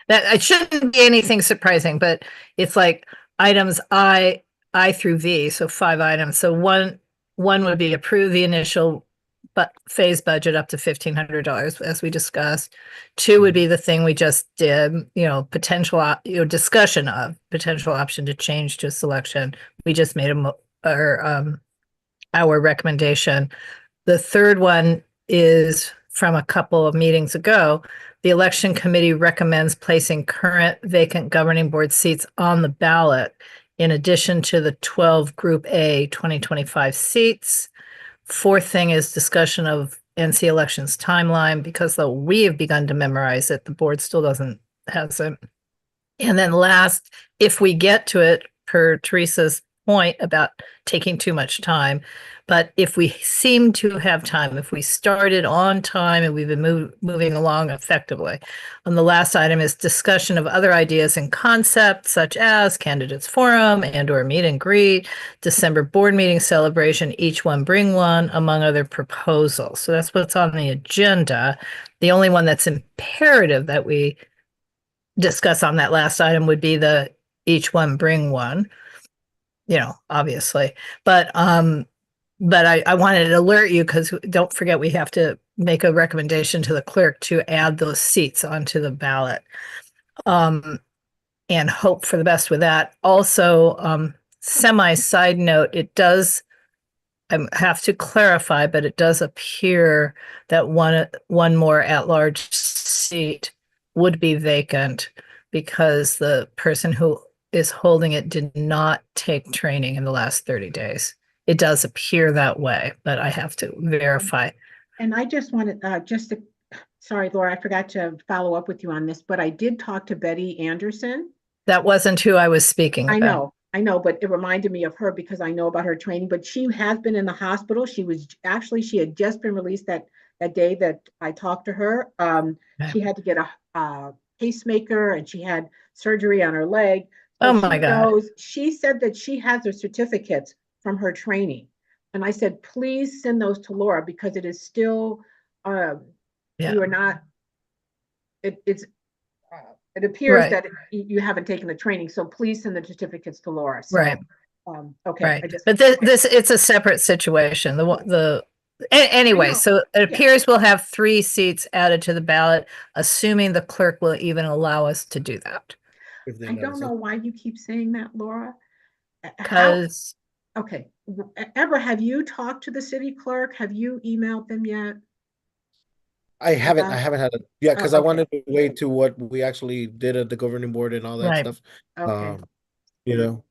That it shouldn't be anything surprising, but it's like items I through V, so 5 items. So one would be approve the initial but phase budget up to $1,500, as we discussed. Two would be the thing we just did, discussion of potential option to change to selection. We just made our recommendation. The third one is from a couple of meetings ago. The election committee recommends placing current vacant governing board seats on the ballot in addition to the 12 Group A 2025 seats. Fourth thing is discussion of NC elections timeline, because though we have begun to memorize it, the board still hasn't. And then last, if we get to it, per Teresa's point about taking too much time. But if we seem to have time, if we started on time and we've been moving along effectively. On the last item is discussion of other ideas and concepts such as candidates forum and/or meet and greet, December board meeting celebration, each one bring one, among other proposals. So that's what's on the agenda. The only one that's imperative that we discuss on that last item would be the each one bring one, obviously. But I wanted to alert you because don't forget we have to make a recommendation to the clerk to add those seats onto the ballot. And hope for the best with that. Also, semi side note, I have to clarify, but it does appear that one more at-large seat would be vacant because the person who is holding it did not take training in the last 30 days. It does appear that way, but I have to verify. And I just wanted, sorry, Laura, I forgot to follow up with you on this, but I did talk to Betty Anderson. That wasn't who I was speaking about. I know, but it reminded me of her because I know about her training, but she has been in the hospital. She had just been released that day that I talked to her. She had to get a pacemaker and she had surgery on her leg. So oh my God. She said that she has her certificates from her training. And I said, please send those to Laura because it is still, you are not, it appears that you haven't taken the training, so please send the certificates to Laura. So, right. Okay. Right. But it's a separate situation. Anyway, so it appears we'll have 3 seats added to the ballot, assuming the clerk will even allow us to do that. I don't know why you keep saying that, Laura. Because okay, Ever, have you talked to the city clerk? Have you emailed them yet? I haven't had it. Yeah, because I okay. wanted to wait to what we actually did at the governing board and all that right. stuff. Okay.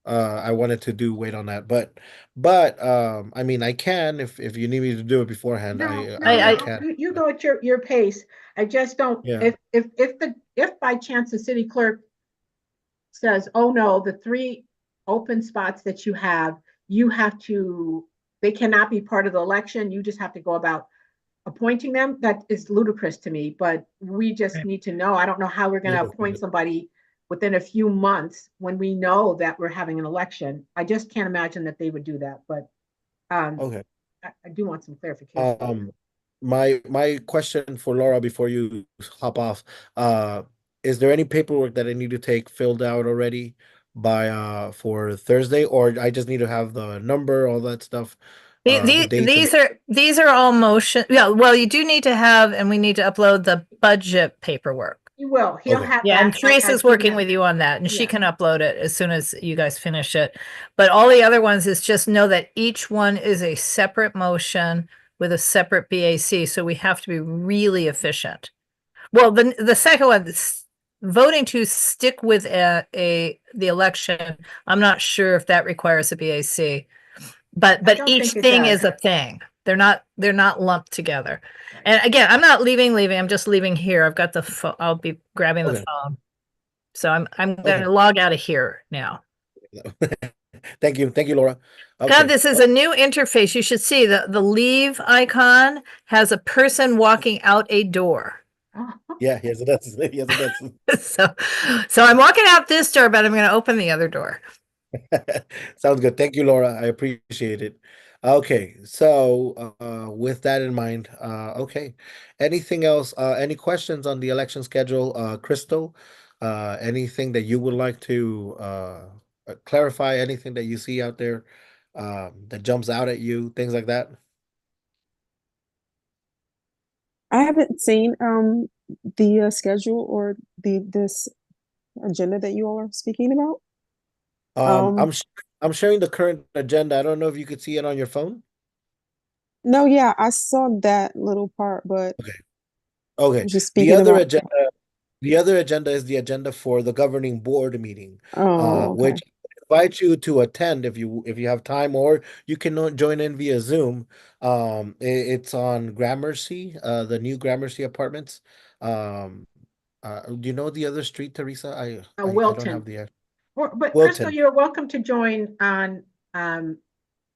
I wanted to wait on that, but I mean, I can if you need me to do it beforehand. No, I can. you go at your pace. I just don't. Yeah. If by chance the city clerk says, "Oh no, the 3 open spots that you have they cannot be part of the election. You just have to go about appointing them." That is ludicrous to me, but we just Right. need to know. I don't know how we're going to appoint somebody within a few months when we know that we're having an election. I just can't imagine that they would do that, but Okay. I do want some clarification. My question for Laura before you hop off, is there any paperwork that I need to take filled out already by for Thursday, or I just need to have the number, all that stuff, the dates and These are all motion. Yeah, well, you do need to have, and we need to upload the budget paperwork. You will. He'll okay. have Yeah, that. and Teresa's working with you on that, and she Yeah. can upload it as soon as you guys finish it. But all the other ones is just know that each one is a separate motion with a separate BAC, so we have to be really efficient. Well, the second one, voting to stick with the election, I'm not sure if that requires a BAC, but don't each think it thing does. is a thing. They're not lumped together. And again, I'm not leaving. I'm just leaving here. I've got the I'll be grabbing the Okay. phone. So I'm going Okay. to log out of here now. Thank you, Laura. God, Okay. this is a new interface. You should see the leave icon has a person walking out a door. Yeah, yes, it does. Yes, it does. So I'm walking out this door, but I'm going to open the other door. Sounds good. Thank you, Laura. I appreciate it. Okay, so with that in mind, okay. Anything else? Any questions on the election schedule, Crystal? Anything that you would like to clarify? Anything that you see out there that jumps out at you? Things like that? I haven't seen the schedule or this agenda that you all are speaking about. I'm sharing the current agenda. I don't know if you could see it on your phone. No, yeah, I saw that little part, but Okay. Okay. just speaking about. The other agenda is the agenda for the governing board meeting, Oh, okay. which I invite you to attend if you have time, or you can join in via Zoom. It's on Gramercy, the new Gramercy apartments. Um, do you know the other street, Teresa? I don't Wilton. have the But Crystal, Wilton. you're welcome to join on um,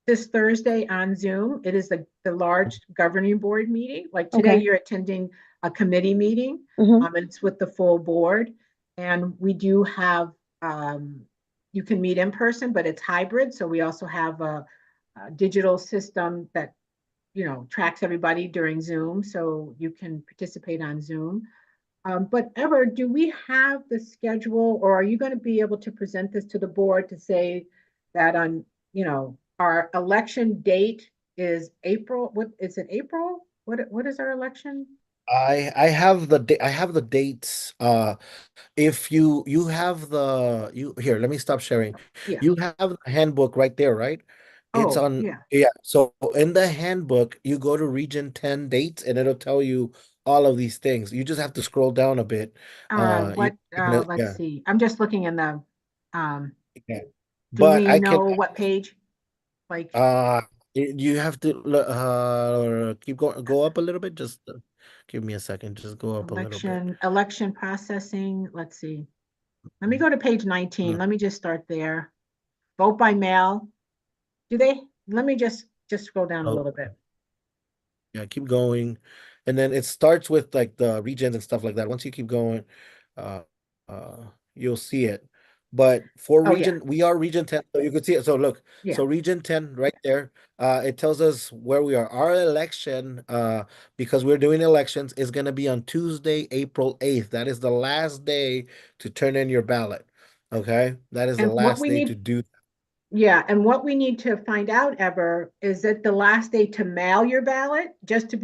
this Thursday on Zoom. It is the large governing board meeting. Like today, Okay. you're attending a committee meeting, Mm-hmm. and it's with the full board. And we do have, you can meet in person, but it's hybrid. So we also have a digital system that, tracks everybody during Zoom. So you can participate on Zoom. But Ever, do we have the schedule, or are you going to be able to present this to the board to say that our election date is April? What is it, April? What is our election? I have the dates. If you have the you here, let me stop sharing. Yeah. You have the handbook right there, right? It's Oh, on, yeah. yeah. So in the handbook, you go to Region 10 dates and it'll tell you all of these things. You just have to scroll down a bit. You Let's yeah, see. I'm just looking in um, yeah. do But we I can know what page? Like uh you have to keep going, go up a little bit. Just give me a second. Just go up a little bit. election processing. Let's see. Let me go to page 19. Mm, Let me just start there. Vote by mail. Do they? Let me just scroll down a no. little bit. Yeah, keep going. And then it starts with like the regions and stuff like that. Once you keep going, uh you'll see it. But for Oh yeah, we are region 10, so you can see it. So look, yeah. so region 10 right there, it tells us where we are. Our election, because we're doing elections, is gonna be on Tuesday, April 8th. That is the last day to turn in your ballot. Okay? That is the And what last we day to need, do. yeah, and what we need to find out, Ever, is it the last day to mail your ballot? Just to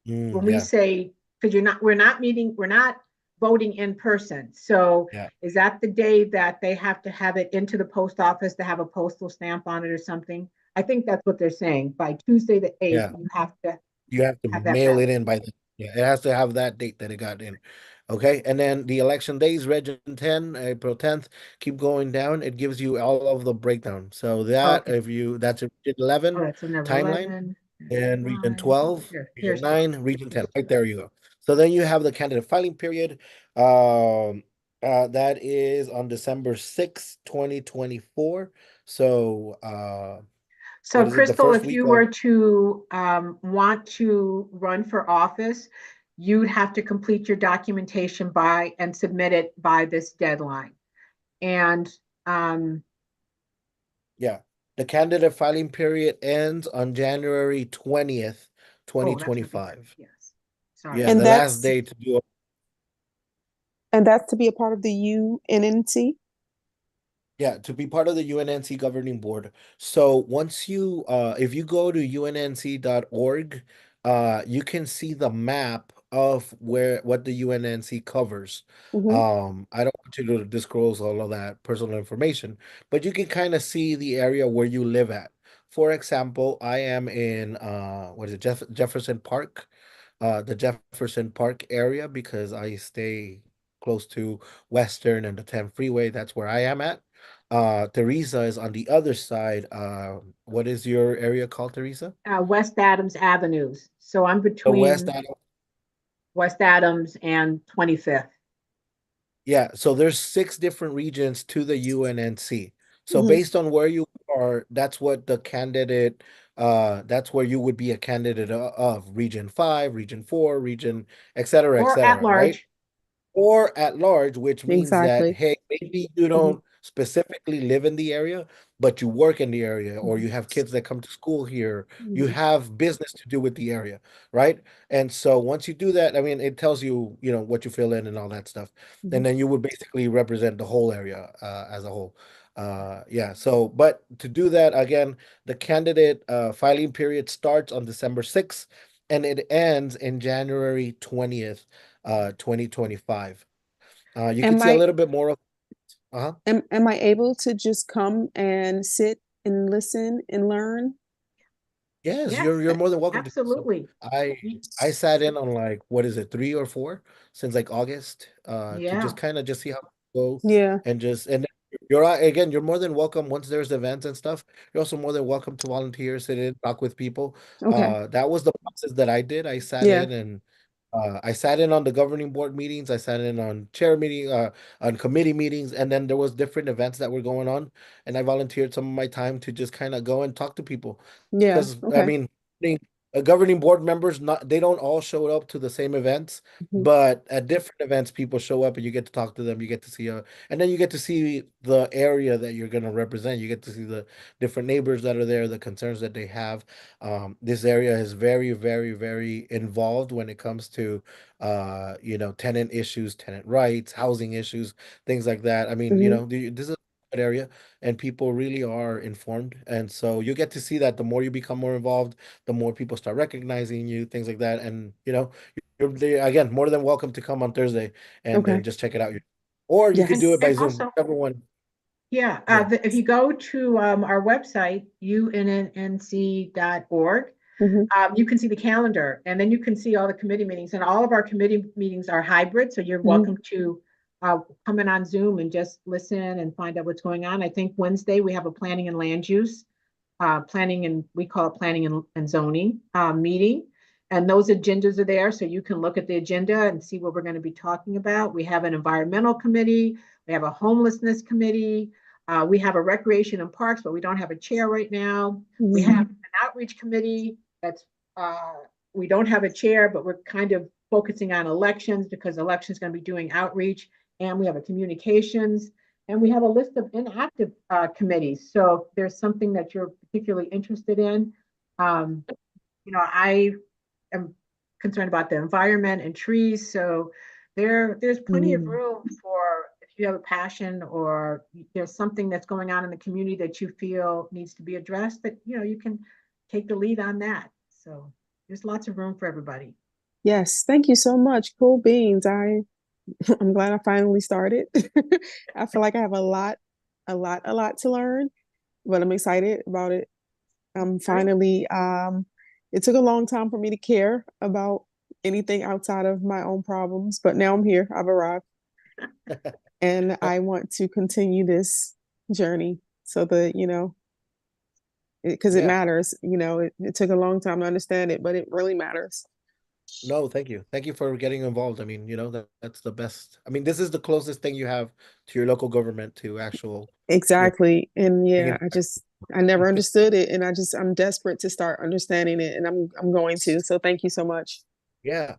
when we Yeah, say, because we're not voting in person. So yeah, is that the day that they have to have it into the post office to have a postal stamp on it or something? I think that's what they're saying. By Tuesday the 8th, yeah. you have to You have to have that mail ballot. it in by the, yeah, it has to have that date that it got in. Okay. And then the election days, Region 10, April 10th, keep going down. It gives you all of the breakdown. So that Okay. if you that's a Region Oh, 11 that's another timeline, 11, and Region 5. Oh, 12, Region here's 12. 9, Region 10. Here's Right 12. there you go. So then you have the candidate filing period. Um that is on December 6th, 2024. So So, what is it? The Crystal, first if week you of, were to want to run for office, you'd have to complete your documentation by and submit it by this deadline. And um, yeah. The candidate filing period ends on January 20th, oh, that's what they said. 2025. Yes. Sorry. Yeah, And the last that's day to do. and that's to be a part of the UNNC. Yeah, to be part of the UNNC governing board. So once you if you go to unnc.org, you can see the map of where what the UNNC covers. Mm-hmm. I don't want you to disclose all of that personal information, but you can kind of see the area where you live at. For example, I am in what is it, Jefferson Park, the Jefferson Park area, because I stay close to Western and the 10 freeway. That's where I am at. Teresa is on the other side. What is your area called, Teresa? West Adams Avenues. So I'm The West. between West Adams and 25th. Yeah, so there's six different regions to the UNNC. So Mm-hmm. based on where you are, that's what the candidate, that's where you would be a candidate of Region 5, Region 4, Region, et Or at cetera, right? large. Or at large, which means that, Exactly. hey, maybe you Mm-hmm. don't specifically live in the area, but you work in the area, or Mm-hmm. you have kids that come to school here, you Mm-hmm. have business to do with the area, right? And so once you do that, I mean, it tells you, what you fill in and all that stuff. Mm-hmm. And then you would basically represent the whole area as a whole. Yeah, so, but to do that, again, the candidate filing period starts on December 6th and it ends in January 20th, 2025. You can Am see a I little bit more of, uh-huh. am I able to just come and sit and listen and learn? Yes, Yes, you're more than welcome to do so. absolutely. I Y- I sat in on like what is it, 3 or 4 since like August, to just Yeah. kind of just see how it go Yeah. and just and again, you're more than welcome once there's events and stuff. You're also more than welcome to volunteer, sit in, talk with people. Okay. That was the process that I did. I sat Yeah. in and I sat in on the governing board meetings. I sat in on chair meeting, on committee meetings, and then there was different events that were going on, and I volunteered some of my time to just kind of go and talk to people. Yeah. Because I Okay. mean, governing board members, not they don't all show up to the same events, Mhm. but at different events, people show up and you get to talk to them. You get to see and then you get to see the area that you're going to represent. You get to see the different neighbors that are there, the concerns that they have. This area is very, very, very involved when it comes to, tenant issues, tenant rights, housing issues, things like that. I mean, Mhm. this is a good area, and people really are informed, and so you get to see that the more you become more involved, the more people start recognizing you, things like that, and again more than welcome to come on Thursday and Okay. just check it out. Or you could And, do Yes. it by and Zoom, also, whichever one. yeah, Yeah, if you go to our website, unnc.org, Mhm. you can see the calendar, and then you can see all the committee meetings, and all of our committee meetings are hybrid, so you're Mhm. welcome to come in on Zoom and just listen and find out what's going on. I think Wednesday we have a planning and land use, planning and we call it planning and zoning meeting. And those agendas are there, so you can look at the agenda and see what we're going to be talking about. We have an environmental committee, we have a homelessness committee, we have a recreation and parks, but we don't have a chair right now. We Mhm. have an outreach committee that's uh, we don't have a chair, but we're kind of focusing on elections because elections going to be doing outreach, and we have a communications, and we have a list of inactive committees. So if there's something that you're particularly interested in, um, I am concerned about the environment and trees. So there's plenty of Mhm. room for if you have a passion or there's something that's going on in the community that you feel needs to be addressed, that you can take the lead on that. So there's lots of room for everybody. Yes. Thank you so much. Cool beans. I'm glad I finally started. I feel like I have a lot to learn, but I'm excited about it. I'm Great. finally, it took a long time for me to care about anything outside of my own problems, but now I'm here. I've arrived and I want to continue this journey so that, because it yeah. matters, it took a long time to understand it, but it really matters. No, thank you. Thank you for getting involved. I mean, that's the best. I mean, this is the closest thing you have to your local government, to actual, you know, Exactly. And yeah, being- I never understood it. And I'm desperate to start understanding it. And I'm going to. So thank you so much. yeah.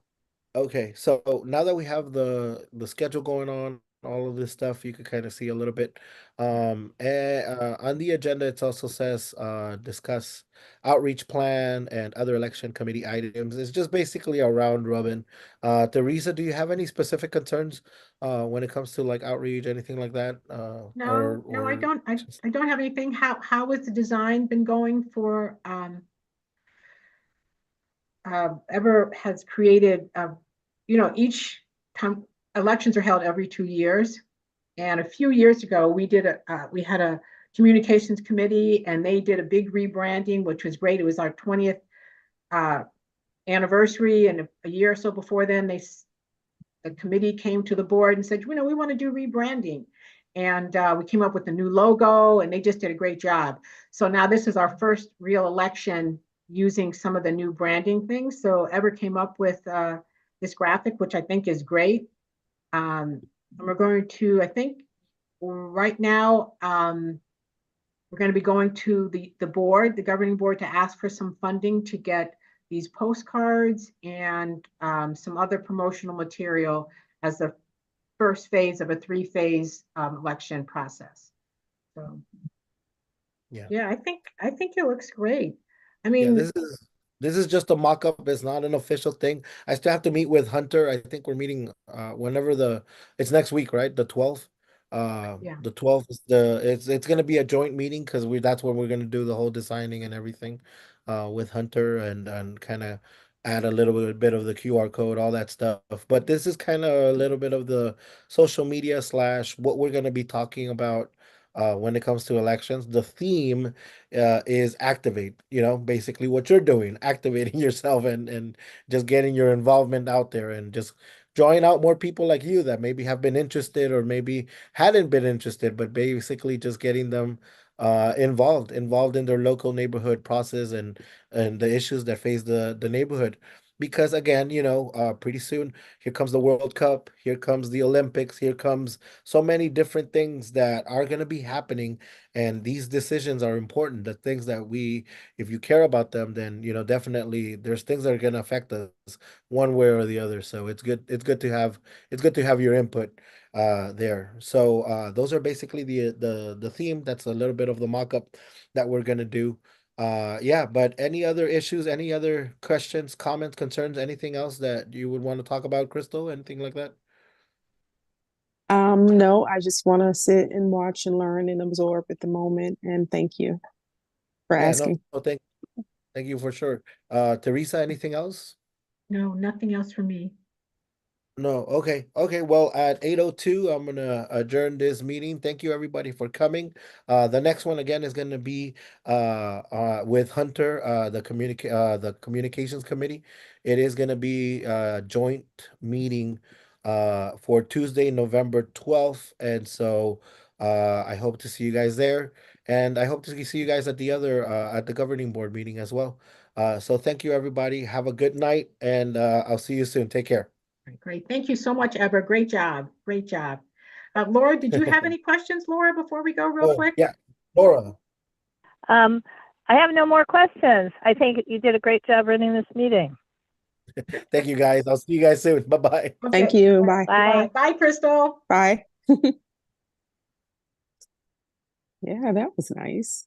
Okay, so now that we have the schedule going on, all of this stuff, you could kind of see a little bit. On the agenda, it also says discuss outreach plan and other election committee items. It's just basically a round robin. Teresa, do you have any specific concerns when it comes to like outreach, anything like that? No, I Or don't. I, just I don't have anything. How has the design been going for ever has created, each time elections are held every 2 years. And a few years ago, we had a communications committee and they did a big rebranding, which was great. It was our 20th uh, anniversary. And a year or so before then, the committee came to the board and said, we want to do rebranding. And we came up with a new logo and they just did a great job. So now this is our first real election using some of the new branding things. So Ever came up with this graphic, which I think is great. And we're going to, I think right now, we're going to be going to the governing board, to ask for some funding to get these postcards and some other promotional material as the first phase of a three-phase election process. So yeah. yeah, I think it looks great. I Yeah, mean, this is just a mock-up. It's not an official thing. I still have to meet with Hunter. I think we're meeting whenever it's next week, right? The 12th. yeah, The 12th is it's gonna be a joint meeting because that's when we're gonna do the whole designing and everything with Hunter and kind of add a little bit of the QR code, all that stuff. But this is kind of a little bit of the social media slash what we're gonna be talking about when it comes to elections. The theme is activate, basically what you're doing, activating yourself and just getting your involvement out there and just drawing out more people like you that maybe have been interested or maybe hadn't been interested, but basically just getting them involved in their local neighborhood process and the issues that face the neighborhood. because again, pretty soon here comes the World Cup, here comes the Olympics, here comes so many different things that are going to be happening, and these decisions are important. The things that if you care about them, then definitely there's things that are going to affect us one way or the other. So it's good. It's good to have your input there. So those are basically the theme. That's a little bit of the mock-up that we're gonna do. Yeah, but any other issues, any other questions, comments, concerns, anything else that you would want to talk about, Crystal? Anything like that? No, I just want to sit and watch and learn and absorb at the moment. And thank you for Yeah, no, asking. no, thank you for sure. Teresa, anything else? No, nothing else for me. No, okay. Okay, well, at 8:02, I'm gonna adjourn this meeting. Thank you everybody for coming. The next one again is gonna be with Hunter, the communications committee. It is gonna be a joint meeting for Tuesday, November 12th. And so I hope to see you guys there. And I hope to see you guys at the other at the governing board meeting as well. So thank you everybody. Have a good night, and I'll see you soon. Take care. Right, great. Thank you so much, Eber. Great job. Great job. Laura, did you have any questions, Laura, before we go real Oh, quick? yeah. Laura, I have no more questions. I think you did a great job running this meeting. thank you guys. I'll see you guys soon. Bye-bye. Thank Okay. you. All right. Bye. Bye. Bye, Crystal. Bye. Yeah, that was nice.